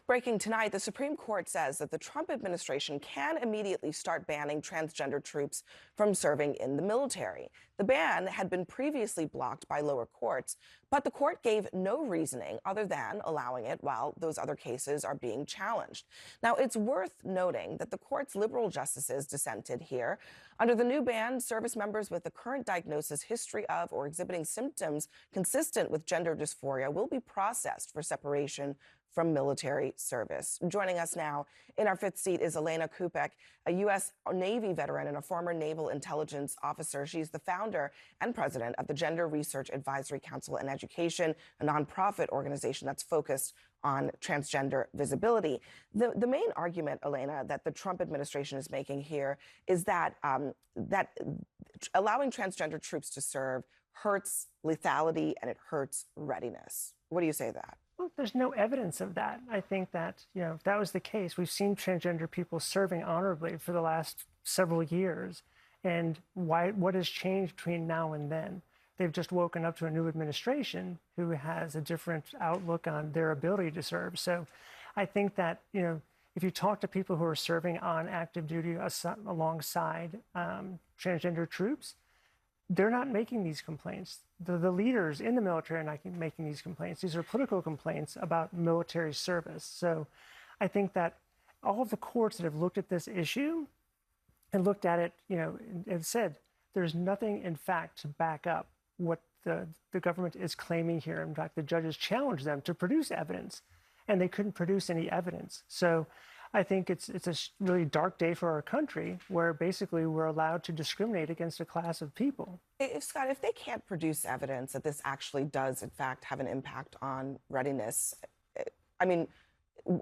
Breaking tonight, the Supreme Court says that the Trump administration can immediately start banning transgender troops from serving in the military. The ban had been previously blocked by lower courts, but the court gave no reasoning other than allowing it while those other cases are being challenged. Now, it's worth noting that the court's liberal justices dissented here. Under the new ban, service members with a current diagnosis, history of, or exhibiting symptoms consistent with gender dysphoria will be processed for separation from military service. Joining us now in our fifth seat is Elena Kupek, a U.S. Navy veteran and a former naval intelligence officer. She's the founder and president of the Gender Research Advisory Council and Education, a nonprofit organization that's focused on transgender visibility. The main argument, Elena, that the Trump administration is making here is that that allowing transgender troops to serve hurts lethality and it hurts readiness. What do you say to that? Well, there's no evidence of that. I think that, if that was the case, we've seen transgender people serving honorably for the last several years. And what has changed between now and then? They've just woken up to a new administration who has a different outlook on their ability to serve. So I think that, if you talk to people who are serving on active duty alongside transgender troops, they're not making these complaints. The leaders in the military are not making these complaints. These are political complaints about military service. So I think that all of the courts that have looked at this issue and looked at it, and said there's nothing in fact to back up what the government is claiming here. In fact, the judges challenged them to produce evidence, and they couldn't produce any evidence. So I think it's a really dark day for our country where basically we're allowed to discriminate against a class of people. Scott, if they can't produce evidence that this actually does, in fact, have an impact on readiness,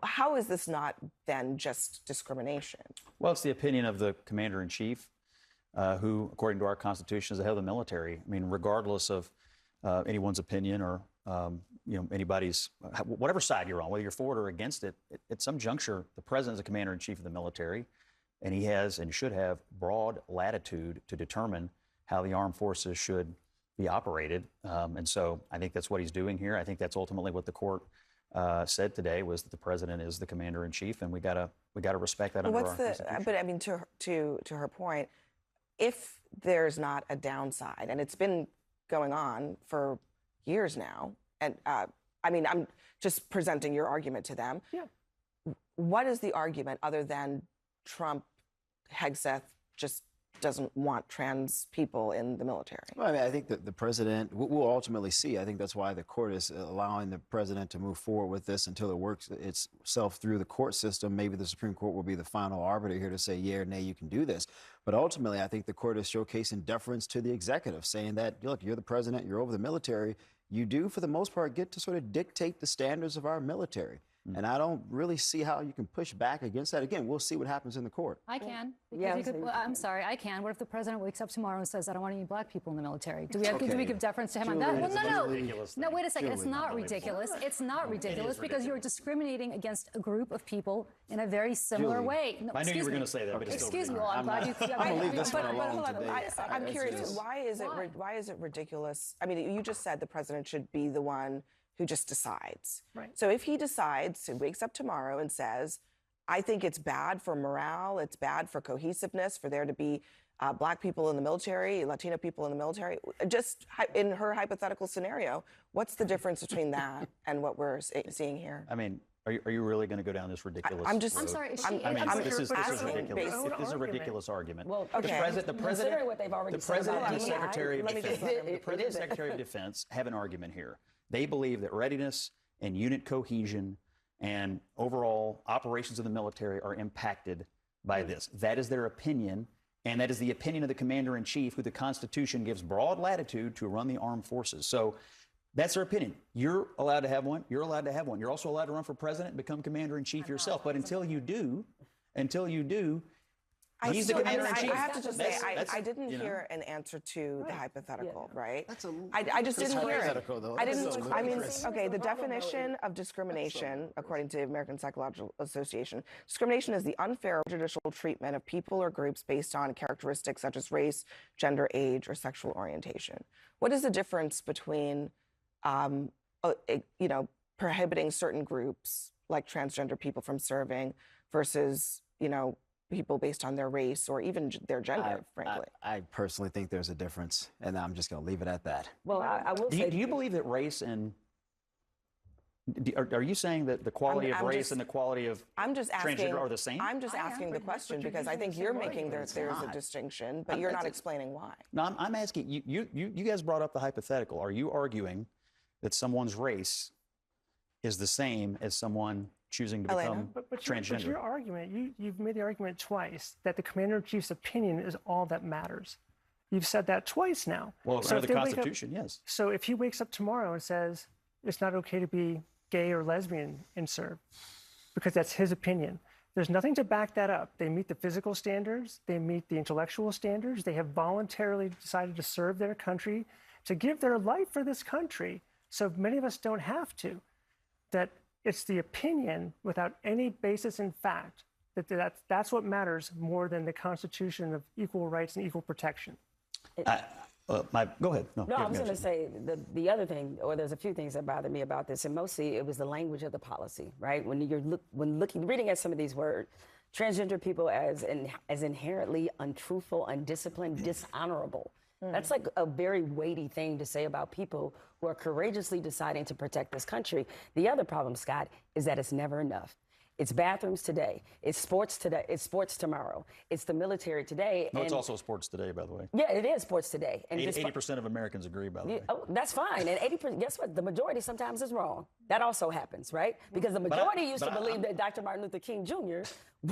how is this not then just discrimination? Well, it's the opinion of the commander-in-chief, who, according to our Constitution, is the head of the military. Regardless of anyone's opinion or anybody's, whatever side you're on, whether you're for it or against it, at some juncture, the president is the commander-in-chief of the military, and he has and should have broad latitude to determine how the armed forces should be operated. And so I think that's what he's doing here. I think that's ultimately what the court said today, was that the president is the commander-in-chief, and we gotta respect that. Well, but to her point, if there's not a downside, and it's been going on for years now, and I'm just presenting your argument to them. Yeah. What is the argument other than Trump, Hegseth, just doesn't want trans people in the military? Well, I think that the president, we'll ultimately see. I think that's why the court is allowing the president to move forward with this until it works itself through the court system. Maybe the Supreme Court will be the final arbiter here to say, yeah or nay, you can do this. But ultimately, I think the court is showcasing deference to the executive, saying that, look, you're the president, you're over the military. You do, for the most part, get to sort of dictate the standards of our military. And I don't really see how you can push back against that. Again, we'll see what happens in the court. I can. Yeah, I'm sorry, I can. What if the president wakes up tomorrow and says, I don't want any black people in the military? Do we give deference to him on that? Well, no, wait a second. It's not ridiculous. It's not ridiculous because you're discriminating against a group of people in a very similar way. No, I knew you were going to say that, but excuse me. Well, I'm glad you. I'm going to leave this one alone today. I'm curious. Why is it ridiculous? You just said the president should be the one who just decides. Right. So if he decides, he wakes up tomorrow and says, I think it's bad for morale, it's bad for cohesiveness, for there to be black people in the military, Latino people in the military, just in her hypothetical scenario, what's the difference between that and what we're seeing here? Are you really going to go down this ridiculous I'm sorry. This is ridiculous. This is a ridiculous argument. Well, okay. The president, what they've already the president and the Secretary of Secretary of Defense have an argument here. They believe that readiness and unit cohesion and overall operations of the military are impacted by this. That is their opinion, and that is the opinion of the commander-in-chief, who the Constitution gives broad latitude to run the armed forces. So that's their opinion. You're allowed to have one. You're allowed to have one. You're also allowed to run for president and become commander-in-chief yourself. But until you do, he's the commander-in-chief. I have to just say, I didn't hear an answer to the hypothetical, right? I just didn't hear it. I didn't. Okay, the definition of discrimination, according to the American Psychological Association, discrimination is the unfair or prejudicial treatment of people or groups based on characteristics such as race, gender, age, or sexual orientation. What is the difference between, prohibiting certain groups like transgender people from serving versus, people based on their race or even their gender, frankly. I personally think there's a difference, and I'm just going to leave it at that. Well, I will say. Do you believe that race and are you saying that the quality of race and the quality of transgender are the same? I'm just asking the question because I think you're making there's a distinction, but you're not explaining why. No, I'm asking you guys brought up the hypothetical. Are you arguing that someone's race is the same as someone choosing to become transgender? But your argument, you've made the argument twice that the commander-in-chief's opinion is all that matters. You've said that twice now. Well, so under the Constitution, yes. So if he wakes up tomorrow and says it's not okay to be gay or lesbian and serve, because that's his opinion, there's nothing to back that up. They meet the physical standards, they meet the intellectual standards, they have voluntarily decided to serve their country, to give their life for this country. So many of us don't have to. That it's the opinion without any basis in fact that's what matters more than the Constitution of equal rights and equal protection. Go ahead. No, I was going to say the other thing, or there's a few things that bother me about this, and mostly it was the language of the policy, right? When you're reading at some of these words, transgender people as inherently untruthful, undisciplined, dishonorable. That's like a very weighty thing to say about people who are courageously deciding to protect this country. The other problem, Scott, is that it's never enough. It's bathrooms today. It's sports today. It's sports tomorrow. It's the military today. No, it's also sports today, by the way. Yeah, it is sports today. And 80% of Americans agree, by the way. Oh, that's fine. And 80%, guess what? The majority sometimes is wrong. That also happens, right? Because the majority used to believe that Dr. Martin Luther King Jr.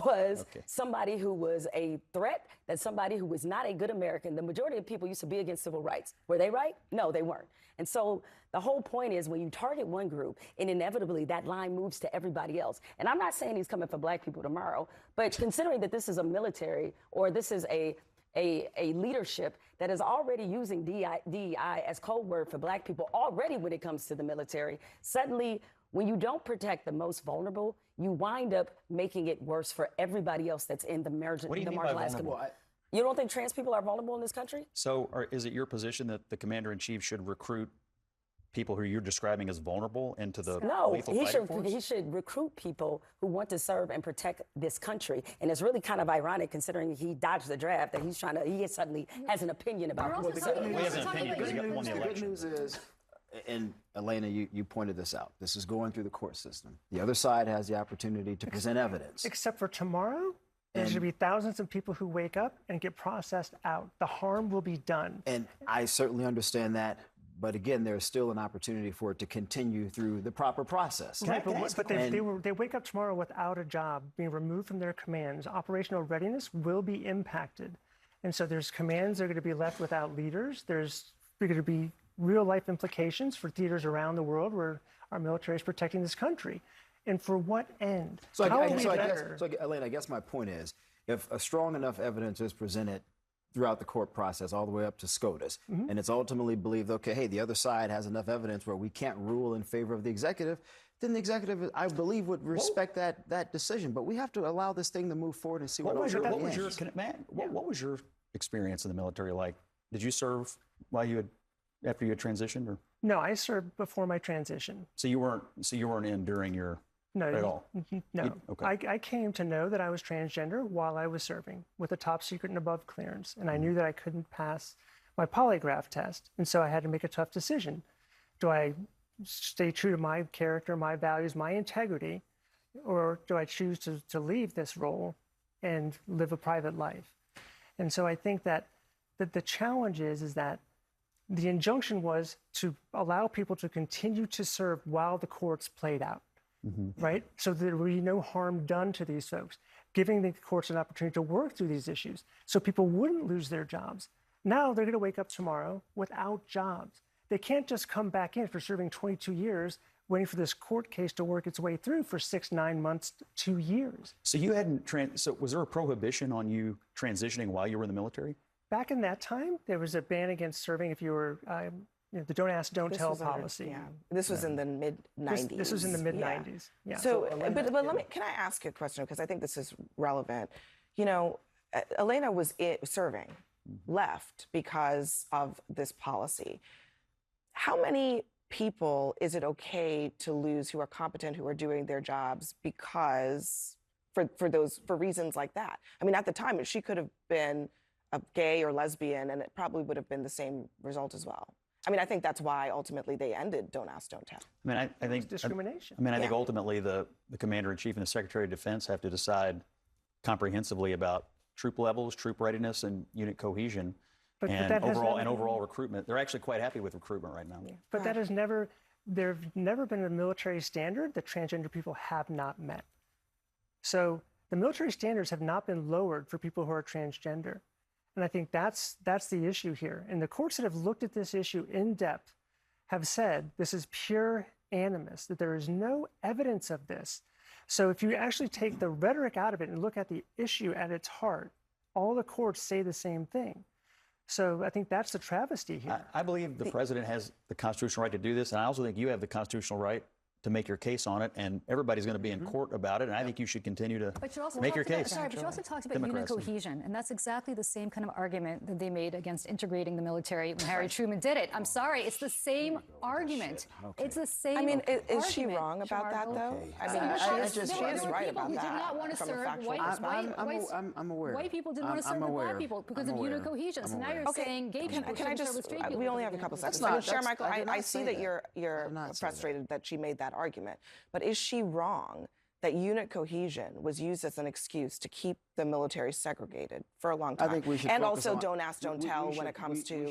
was somebody who was a threat, that somebody who was not a good American. The majority of people used to be against civil rights. Were they right? No, they weren't. And so the whole point is when you target one group, and inevitably that line moves to everybody else. And I'm not saying he's coming for black people tomorrow, but considering that this is a military or this is a leadership that is already using DEI as code word for black people already when it comes to the military, suddenly when you don't protect the most vulnerable, you wind up making it worse for everybody else that's in the marginalized What do you mean by vulnerable? You don't think trans people are vulnerable in this country? So is it your position that the commander-in-chief should recruit people who you're describing as vulnerable into the lethal fighting force? He should recruit people who want to serve and protect this country. And it's really kind of ironic considering he dodged the draft that he suddenly has an opinion about He has an opinion because he won the election. The good news is, and Elena, you pointed this out, this is going through the court system. The other side has the opportunity to present evidence. Except for tomorrow, there should be thousands of people who wake up and get processed out. The harm will be done. And I certainly understand that. But again, there's still an opportunity for it to continue through the proper process. Right, but they wake up tomorrow without a job, being removed from their commands. Operational readiness will be impacted. And so there's commands that are going to be left without leaders. There's going to be real life implications for theaters around the world where our military is protecting this country. And for what end? Elena, I guess my point is, if a strong enough evidence is presented throughout the court process, all the way up to SCOTUS, and it's ultimately believed, okay, hey, the other side has enough evidence where we can't rule in favor of the executive, then the executive, I believe, would respect that decision. But we have to allow this thing to move forward and see what was your experience in the military like? Did you serve after you had transitioned, or? No, I served before my transition. So you weren't in during your at all? No. I came to know that I was transgender while I was serving with a top secret and above clearance. And I knew that I couldn't pass my polygraph test. And so I had to make a tough decision. Do I stay true to my character, my values, my integrity, or do I choose to leave this role and live a private life? And so I think that the challenge is that the injunction was to allow people to continue to serve while the courts played out. Right? So there would be no harm done to these folks, giving the courts an opportunity to work through these issues so people wouldn't lose their jobs. Now they're going to wake up tomorrow without jobs. They can't just come back in for serving 22 years, waiting for this court case to work its way through for 6, 9 months, 2 years. So you hadn't, so was there a prohibition on you transitioning while you were in the military? Back in that time, there was a ban against serving if you were the don't ask, don't tell policy. This was in the mid-90s. This was in the mid-90s. Yeah. So, but can I ask you a question? Because I think this is relevant. You know, Elena was serving, left because of this policy. How many people is it okay to lose who are competent, who are doing their jobs because for reasons like that? I mean, at the time, she could have been a gay or lesbian, and it probably would have been the same result as well. I mean, I think that's why ultimately they ended Don't Ask, Don't Tell. I mean, I think discrimination. I think ultimately the Commander-in-Chief and the Secretary of Defense have to decide comprehensively about troop levels, troop readiness, and unit cohesion, and overall recruitment. They're actually quite happy with recruitment right now. Yeah. But there's never been a military standard that transgender people have not met. So the military standards have not been lowered for people who are transgender. And I think that's the issue here. And the courts that have looked at this issue in depth have said this is pure animus, that there is no evidence of this. So if you actually take the rhetoric out of it and look at the issue at its heart, all the courts say the same thing. So I think that's the travesty here. I believe the president has the constitutional right to do this, and I also think you have the constitutional right to make your case on it, and everybody's going to be in court about it, and I think you should continue to make your case. Sorry, but you also talked about unit cohesion, and that's exactly the same kind of argument that they made against integrating the military when Harry Truman did it. I'm sorry, it's the same argument. Okay. It's the same. I mean, is she wrong about that though? I mean, she is right about that. Who did not want to serve I'm aware. White people didn't want to serve with black people because of unit cohesion. So now you're saying gay people shouldn't serve with straight people. We only have a couple seconds. Chair Michael, I see that you're frustrated that she made that argument, but is she wrong that unit cohesion was used as an excuse to keep the military segregated for a long time? I think we should and also Don't Ask, Don't Tell when it comes to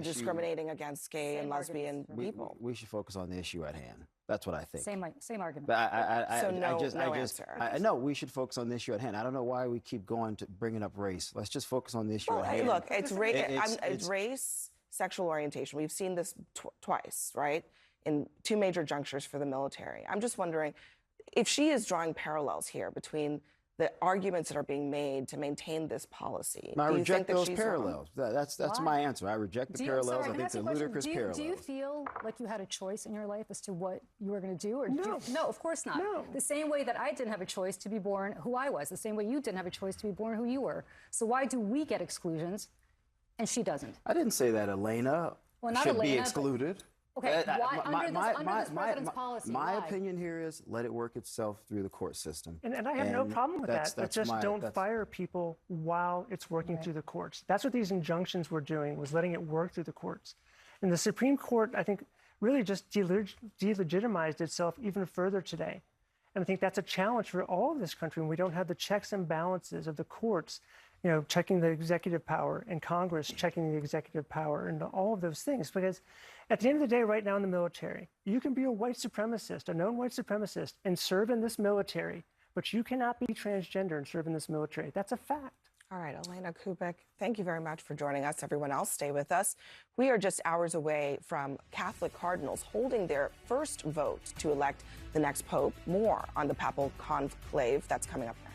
discriminating against gay and lesbian people. We should focus on the issue at hand. That's what I think. Same argument. But no, we should focus on the issue at hand. I don't know why we keep going to bringing up race. Let's just focus on the issue at hand. Look, it's race, sexual orientation. We've seen this twice, right? In two major junctures for the military. I'm just wondering if she is drawing parallels here between the arguments that are being made to maintain this policy. I reject those parallels. That's my answer. I reject the parallels. I think they're ludicrous parallels. Do you feel like you had a choice in your life as to what you were going to do? Or no, of course not. No. The same way that I didn't have a choice to be born who I was, the same way you didn't have a choice to be born who you were. So why do we get exclusions and she doesn't? I didn't say that Elena should be excluded. Okay, why, under this president's policy, my opinion here is let it work itself through the court system. And I have no problem with that, but just don't fire people while it's working through the courts. That's what these injunctions were doing, was letting it work through the courts. And the Supreme Court, I think, really just delegitimized itself even further today. And I think that's a challenge for all of this country when we don't have the checks and balances of the courts, checking the executive power, and Congress checking the executive power, and all of those things. Because at the end of the day, right now in the military, you can be a white supremacist, a known white supremacist, and serve in this military, but you cannot be transgender and serve in this military. That's a fact. All right, Elena Kubik, thank you very much for joining us. Everyone else, stay with us. We are just hours away from Catholic cardinals holding their first vote to elect the next pope. More on the papal conclave that's coming up next.